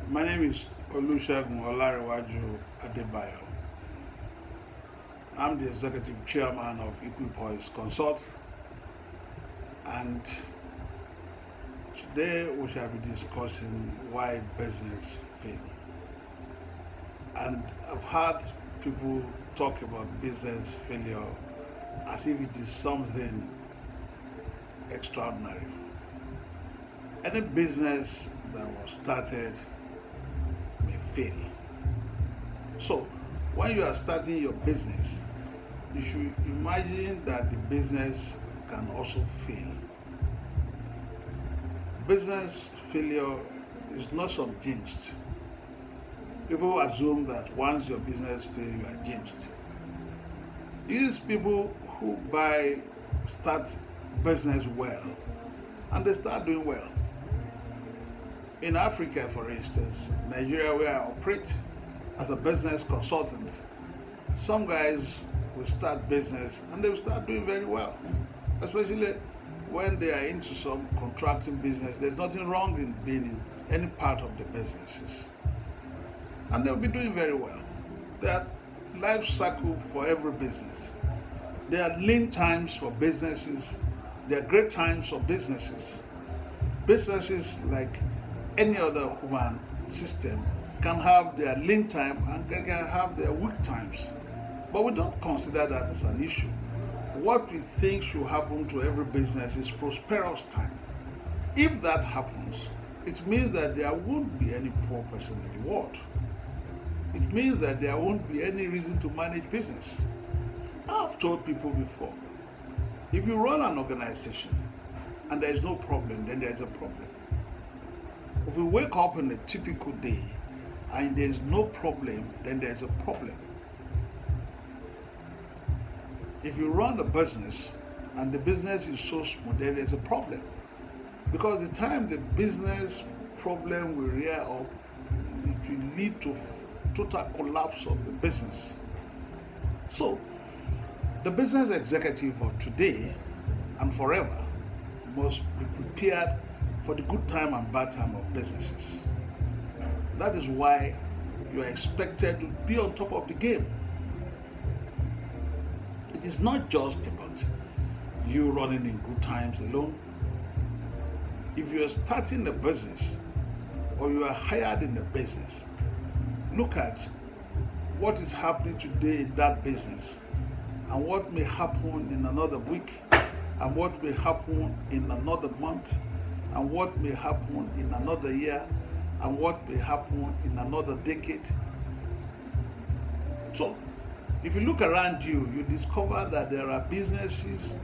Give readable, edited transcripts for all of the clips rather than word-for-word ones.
My name is Olusegun Olarewaju Adebayo. I'm the executive chairman of Equipoise Consult, and today we shall be discussing why business fail. And I've heard people talk about business failure as if it is something extraordinary. Any business that was started may fail. So, when you are starting your business, you should imagine that the business can also fail. Business failure is not some jinx. People assume that once your business fails, you are jinxed. These people who start business well, and they start doing well. In Africa, for instance, Nigeria, where I operate as a business consultant, some guys will start business and they will start doing very well, especially when they are into some contracting business. There's nothing wrong in being in any part of the businesses, and they'll be doing very well. There are life cycle for every business. There are lean times for businesses. There are great times for businesses. Businesses, like any other human system, can have their lean time and can have their weak times. But we don't consider that as an issue. What we think should happen to every business is prosperous time. If that happens, it means that there won't be any poor person in the world. It means that there won't be any reason to manage business. I've told people before, if you run an organization and there is no problem, then there is a problem. If we wake up on a typical day and there is no problem, then there is a problem. If you run a business and the business is so smooth, then there is a problem. Because the time the business problem will rear up, it will lead to total collapse of the business. So, the business executive of today and forever must be prepared for the good time and bad time of businesses. That is why you are expected to be on top of the game. It is not just about you running in good times alone. If you are starting a business or you are hired in a business, look at what is happening today in that business and what may happen in another week and what may happen in another month and what may happen in another year and what may happen in another decade. So, if you look around you, you discover that there are businesses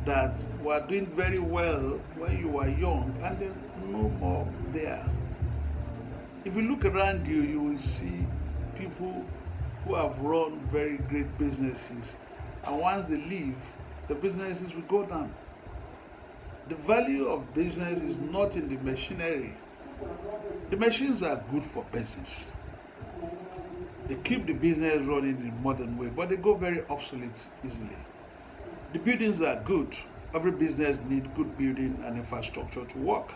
that were doing very well when you were young and they're no more there. If you look around you, you will see people who have run very great businesses, and once they leave, the businesses will go down. The value of business is not in the machinery. The machines are good for business. They keep the business running in a modern way, but they go very obsolete easily. The buildings are good. Every business needs good building and infrastructure to work.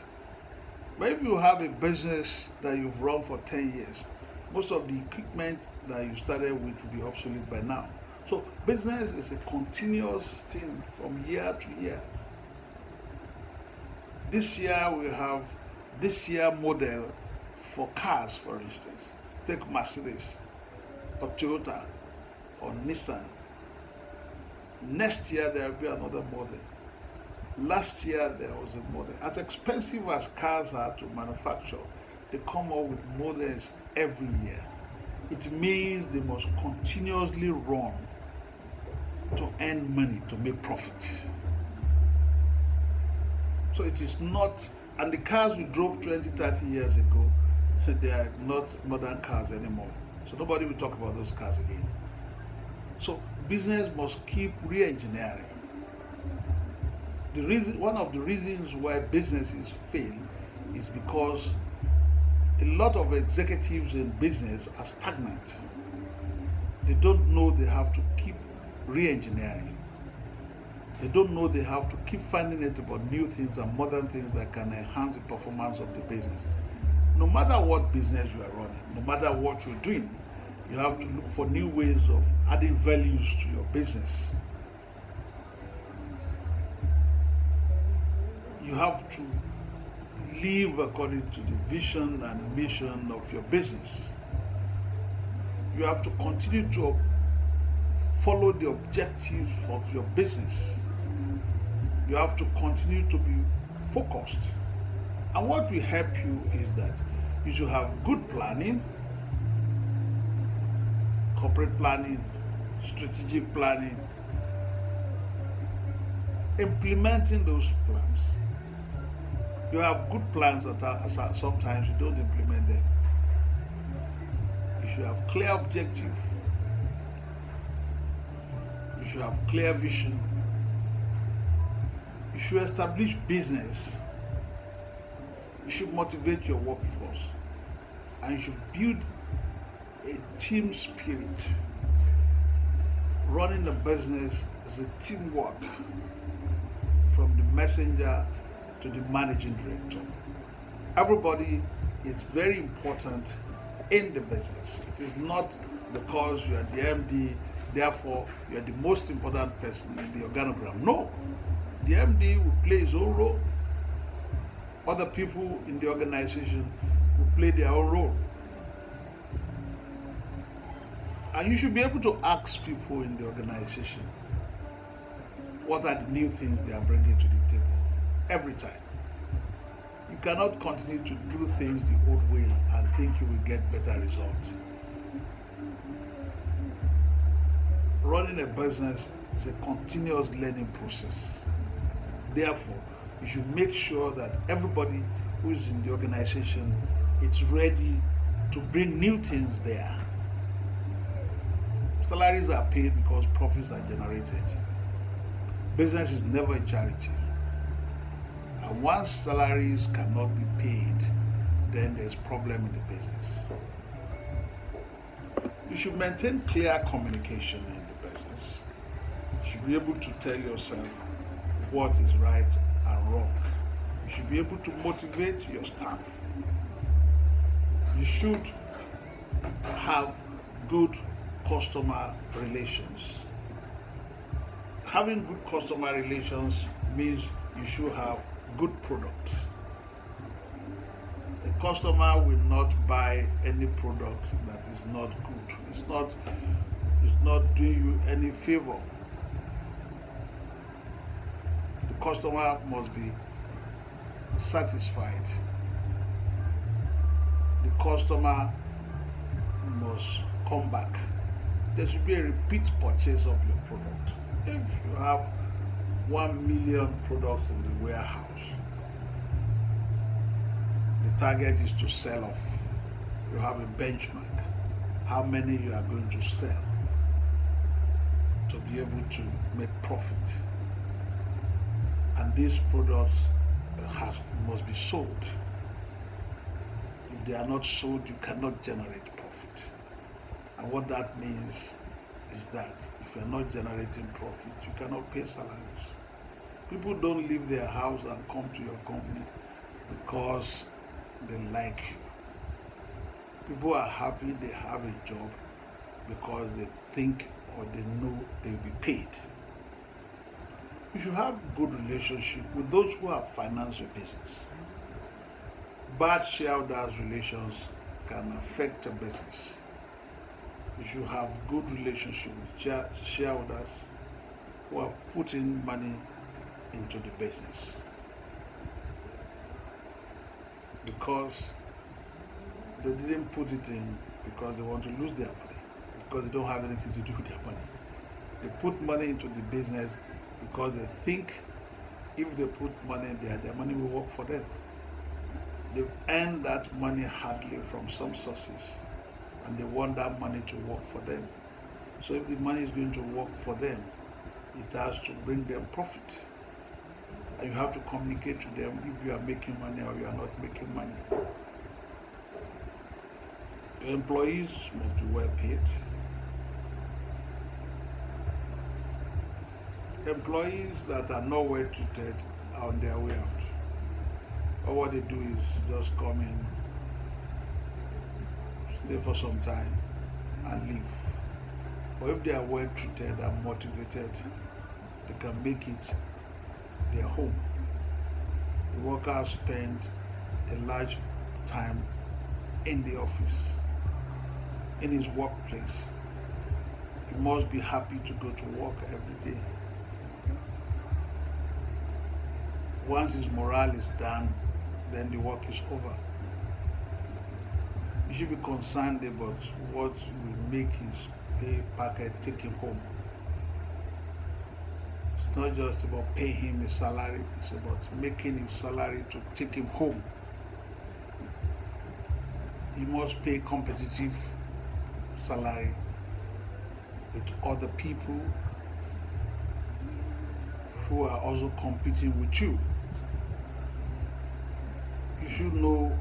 But if you have a business that you've run for 10 years, most of the equipment that you started with will be obsolete by now. So business is a continuous thing from year to year. This year we have this year model for cars, for instance. Take Mercedes or Toyota or Nissan. Next year there will be another model. Last year there was a model. As expensive as cars are to manufacture, they come up with models every year. It means they must continuously run to earn money, to make profit. So it is not, and the cars we drove 20, 30 years ago, they are not modern cars anymore. So nobody will talk about those cars again. So business must keep re-engineering. One of the reasons why businesses fail is because a lot of executives in business are stagnant. They don't know they have to keep re-engineering. They don't know they have to keep finding out about new things and modern things that can enhance the performance of the business. No matter what business you are running, no matter what you're doing, you have to look for new ways of adding values to your business. You have to live according to the vision and mission of your business. You have to continue to follow the objectives of your business. You have to continue to be focused. And what will help you is that you should have good planning, corporate planning, strategic planning, implementing those plans. You have good plans that sometimes you don't implement them. You should have clear objective. You should have clear vision. You should establish business. You should motivate your workforce. And you should build a team spirit. Running a business is a teamwork from the messenger to the managing director. Everybody is very important in the business. It is not because you are the MD, therefore you are the most important person in the organogram. No, the MD will play his own role. Other people in the organization will play their own role. And you should be able to ask people in the organization what are the new things they are bringing to the table every time. You cannot continue to do things the old way and think you will get better results. Running a business is a continuous learning process. Therefore, you should make sure that everybody who is in the organization is ready to bring new things there. Salaries are paid because profits are generated. Business is never a charity. And once salaries cannot be paid, then there's problem in the business. You should maintain clear communication in the business. You should be able to tell yourself what is right and wrong. You should be able to motivate your staff. You should have good customer relations. Having good customer relations means you should have good products. A customer will not buy any product that is not good. It's not doing you any favor. The customer must be satisfied. The customer must come back. There should be a repeat purchase of your product. If you have 1 million products in the warehouse, the target is to sell off. You have a benchmark, how many you are going to sell to be able to make profit. And these products must be sold. If they are not sold, you cannot generate profit. And what that means is that if you're not generating profit, you cannot pay salaries. People don't leave their house and come to your company because they like you. People are happy they have a job because they think or they know they'll be paid. You should have good relationship with those who have financed your business. Bad shareholders relations can affect a business. You should have good relationship with shareholders who have put in money into the business, because they didn't put it in because they want to lose their money, because they don't have anything to do with their money. They put money into the business because they think if they put money there, their money will work for them. They've earned that money hardly from some sources, and they want that money to work for them. So if the money is going to work for them, it has to bring them profit. And you have to communicate to them if you are making money or you are not making money. Your employees must be well paid. Employees that are not well treated are on their way out. Or what they do is just come in, stay for some time, and leave. But if they are well treated and motivated, they can make it their home. The workers spend a large time in the office, in his workplace. He must be happy to go to work every day. Once his morale is down, then the work is over. You should be concerned about what will make his pay packet take him home. It's not just about paying him a salary, it's about making his salary to take him home. You must pay competitive salary with other people who are also competing with you. You should know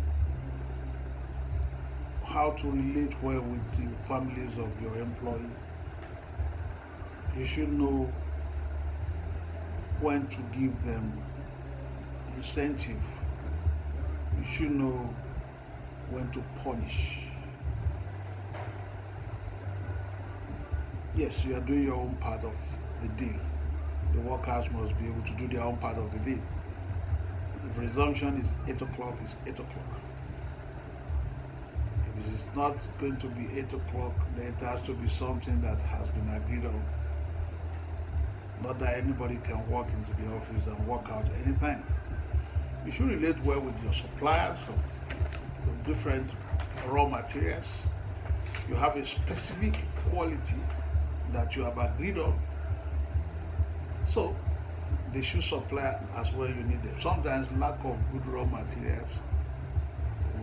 how to relate well with the families of your employee. You should know when to give them incentive. You should know when to punish. Yes, you are doing your own part of the deal. The workers must be able to do their own part of the deal. If resumption is 8 o'clock, it's 8 o'clock. If it is not going to be 8 o'clock, then it has to be something that has been agreed on. Not that anybody can walk into the office and walk out anytime. You should relate well with your suppliers of different raw materials. You have a specific quality that you have agreed on. So they should supply as well you need them. Sometimes lack of good raw materials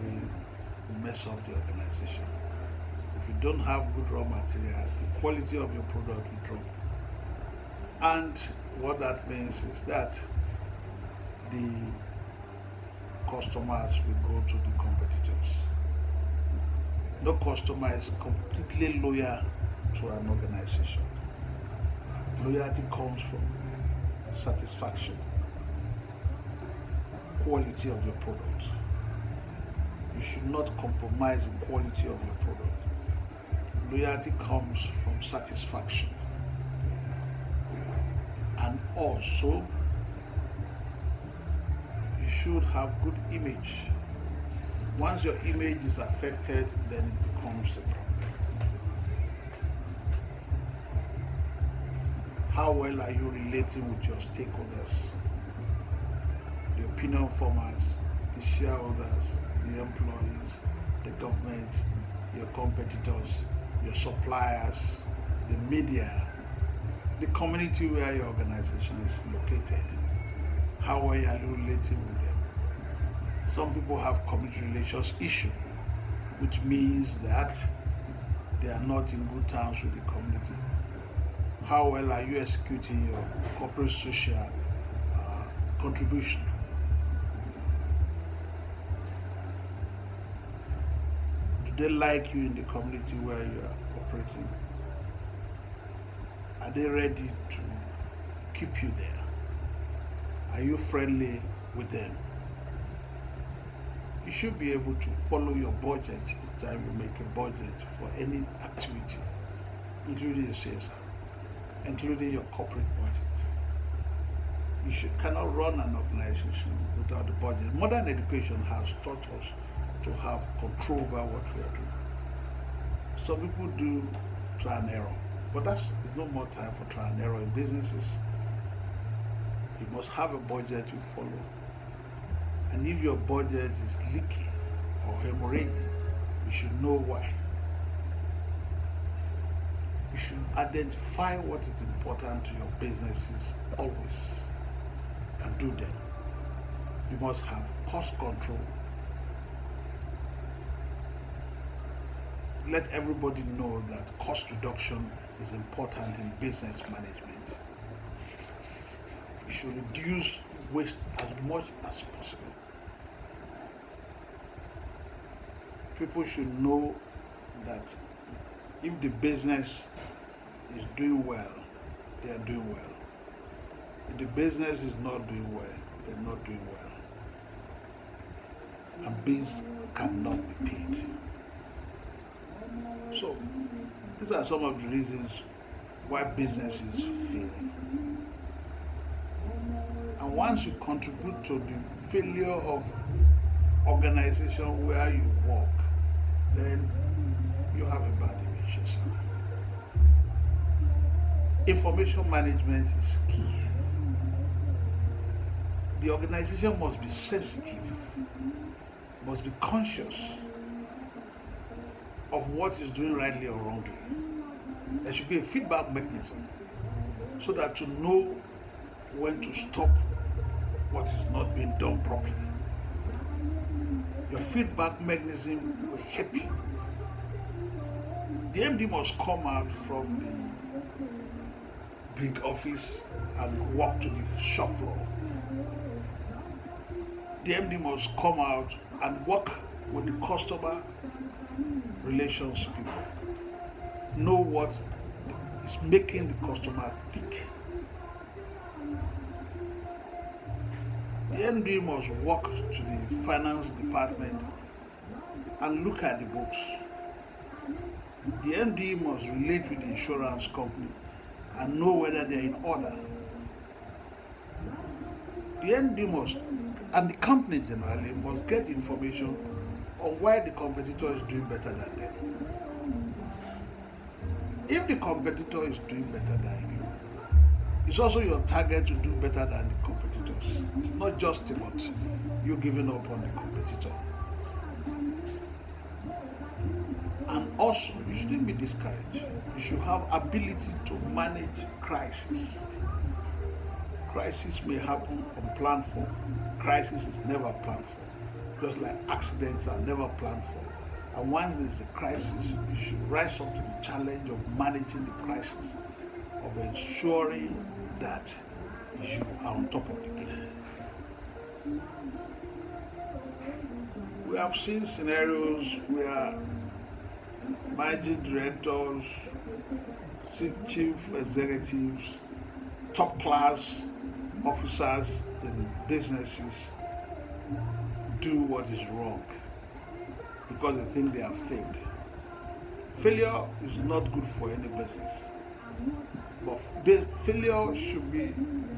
will mess up the organization. If you don't have good raw material, the quality of your product will drop. And what that means is that the customers will go to the competitors. No customer is completely loyal to an organization. Loyalty comes from satisfaction, quality of your product. You should not compromise the quality of your product. Loyalty comes from satisfaction. And also, you should have good image. Once your image is affected, then it becomes a problem. How well are you relating with your stakeholders, the opinion formers, the shareholders, the employees, the government, your competitors, your suppliers, the media, the community where your organization is located? How well are you relating with them? Some people have community relations issue, which means that they are not in good terms with the community. How well are you executing your corporate social contribution? Do they like you in the community where you are operating? Are they ready to keep you there? Are you friendly with them? You should be able to follow your budget each time you make a budget for any activity, including your CSR, including your corporate budget. You cannot run an organization without the budget. Modern education has taught us to have control over what we are doing. Some people do try and error, but there's no more time for try and error in businesses. You must have a budget you follow. And if your budget is leaky or hemorrhaging, you should know why. You should identify what is important to your businesses always and do them. You must have cost control. Let everybody know that cost reduction is important in business management. You should reduce waste as much as possible. People should know that if the business is doing well, they are doing well. If the business is not doing well, they're not doing well. And bills cannot be paid. So, these are some of the reasons why businesses fail. And once you contribute to the failure of organization where you work, then you have a bad image yourself. Information management is key. The organization must be sensitive, must be conscious of what is doing rightly or wrongly. There should be a feedback mechanism so that you know when to stop what is not being done properly. Your feedback mechanism will help you. The MD must come out from the big office and walk to the shop floor. The MD must come out and work with the customer relations people. Know what is making the customer tick. The MD must walk to the finance department and look at the books. The MD must relate with the insurance company and know whether they're in order. The MD must, and the company generally, must get information on why the competitor is doing better than them. If the competitor is doing better than you, it's also your target to do better than the competitors. It's not just about you giving up on the competitor. And also, you shouldn't be discouraged. You should have ability to manage crisis. Crisis may happen unplanned for. Crisis is never planned for. Just like accidents are never planned for. And once there's a crisis, you should rise up to the challenge of managing the crisis, of ensuring that you are on top of the game. We have seen scenarios where managing directors, chief executives, top class officers in businesses do what is wrong because they think they have failed. Failure is not good for any business, but failure should be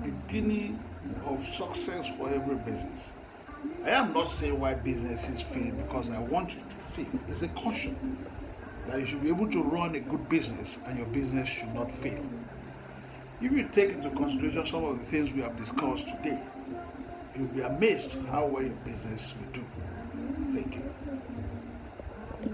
the beginning of success for every business. I am not saying why businesses fail because I want you to fail. It's a caution that you should be able to run a good business and your business should not fail. If you take into consideration some of the things we have discussed today, you'll be amazed how well your business will do. Thank you.